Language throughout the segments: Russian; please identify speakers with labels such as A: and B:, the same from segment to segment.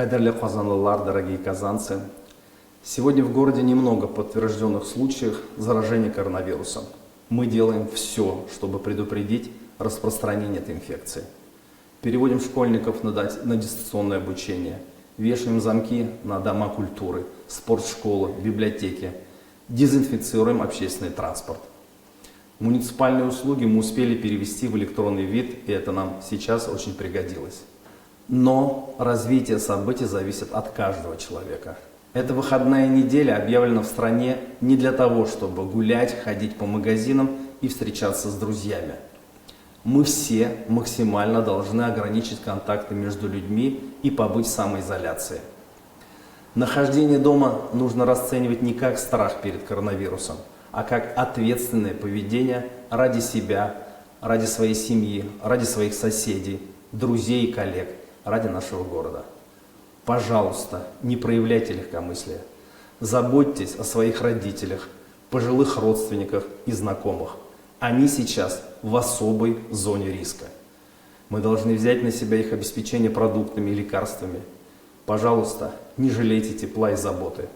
A: Хайдерле Казанлылар, дорогие казанцы, сегодня в городе немного подтвержденных случаев заражения коронавирусом. Мы делаем все, чтобы предупредить распространение этой инфекции. Переводим школьников на дистанционное обучение, вешаем замки на дома культуры, спортшколы, библиотеки, дезинфицируем общественный транспорт. Муниципальные услуги мы успели перевести в электронный вид, и это нам сейчас очень пригодилось. Но развитие событий зависит от каждого человека. Эта выходная неделя объявлена в стране не для того, чтобы гулять, ходить по магазинам и встречаться с друзьями. Мы все максимально должны ограничить контакты между людьми и побыть в самоизоляции. Нахождение дома нужно расценивать не как страх перед коронавирусом, а как ответственное поведение ради себя, ради своей семьи, ради своих соседей, друзей и коллег, ради нашего города. Пожалуйста, не проявляйте легкомыслия. Заботьтесь о своих родителях, пожилых родственниках и знакомых. Они сейчас в особой зоне риска. Мы должны взять на себя их обеспечение продуктами и лекарствами. Пожалуйста, не жалейте тепла и заботы.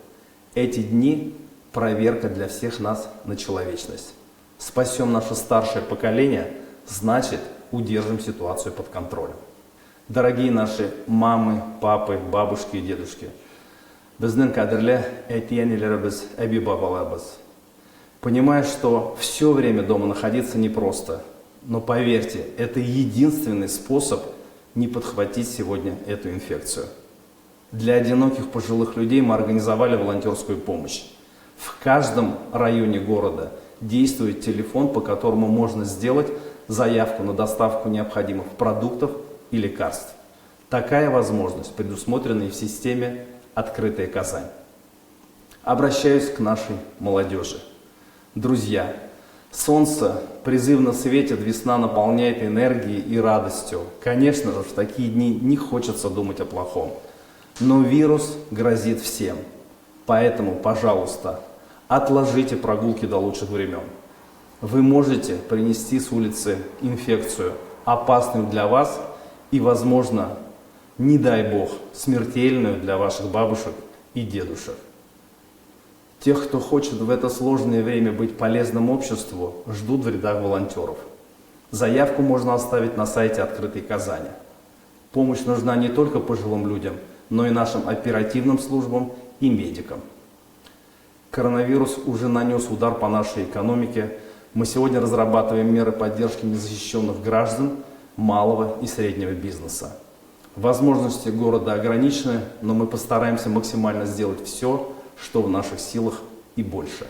A: Эти дни – проверка для всех нас на человечность. Спасем наше старшее поколение, значит, удержим ситуацию под контролем. Дорогие наши мамы, папы, бабушки и дедушки, біздің қадірлі әти-әнелеріміз, әби-бабаларымыз. Понимая, что все время дома находиться непросто, но поверьте, это единственный способ не подхватить сегодня эту инфекцию. Для одиноких пожилых людей мы организовали волонтерскую помощь. В каждом районе города действует телефон, по которому можно сделать заявку на доставку необходимых продуктов и лекарств. Такая возможность предусмотрена и в системе «Открытая Казань». Обращаюсь к нашей молодежи. Друзья, солнце призывно светит, весна наполняет энергией и радостью. Конечно же, в такие дни не хочется думать о плохом. Но вирус грозит всем. Поэтому, пожалуйста, отложите прогулки до лучших времен. Вы можете принести с улицы инфекцию, опасную для вас и, возможно, не дай бог, смертельную для ваших бабушек и дедушек. Тех, кто хочет в это сложное время быть полезным обществу, ждут в рядах волонтеров. Заявку можно оставить на сайте «Открытой Казани». Помощь нужна не только пожилым людям, но и нашим оперативным службам и медикам. Коронавирус уже нанес удар по нашей экономике. Мы сегодня разрабатываем меры поддержки незащищенных граждан, малого и среднего бизнеса. Возможности города ограничены, но мы постараемся максимально сделать все, что в наших силах и больше.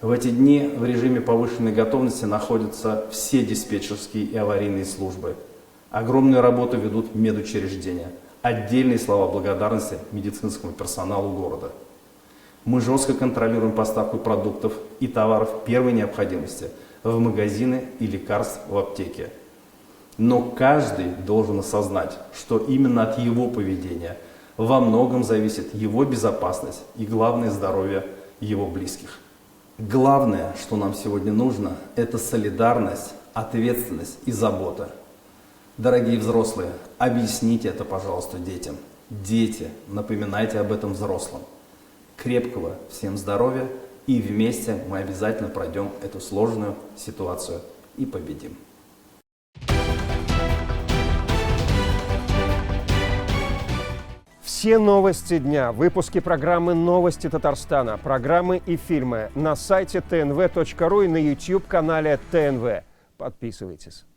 A: В эти дни в режиме повышенной готовности находятся все диспетчерские и аварийные службы. Огромную работу ведут медучреждения. Отдельные слова благодарности медицинскому персоналу города. Мы жестко контролируем поставку продуктов и товаров первой необходимости в магазины и лекарств в аптеке. Но каждый должен осознать, что именно от его поведения во многом зависит его безопасность и, главное, здоровье его близких. Главное, что нам сегодня нужно, это солидарность, ответственность и забота. Дорогие взрослые, объясните это, пожалуйста, детям. Дети, напоминайте об этом взрослым. Крепкого всем здоровья, и вместе мы обязательно пройдем эту сложную ситуацию и победим.
B: Все новости дня, выпуски программы «Новости Татарстана», программы и фильмы на сайте tnv.ru и на YouTube-канале ТНВ. Подписывайтесь.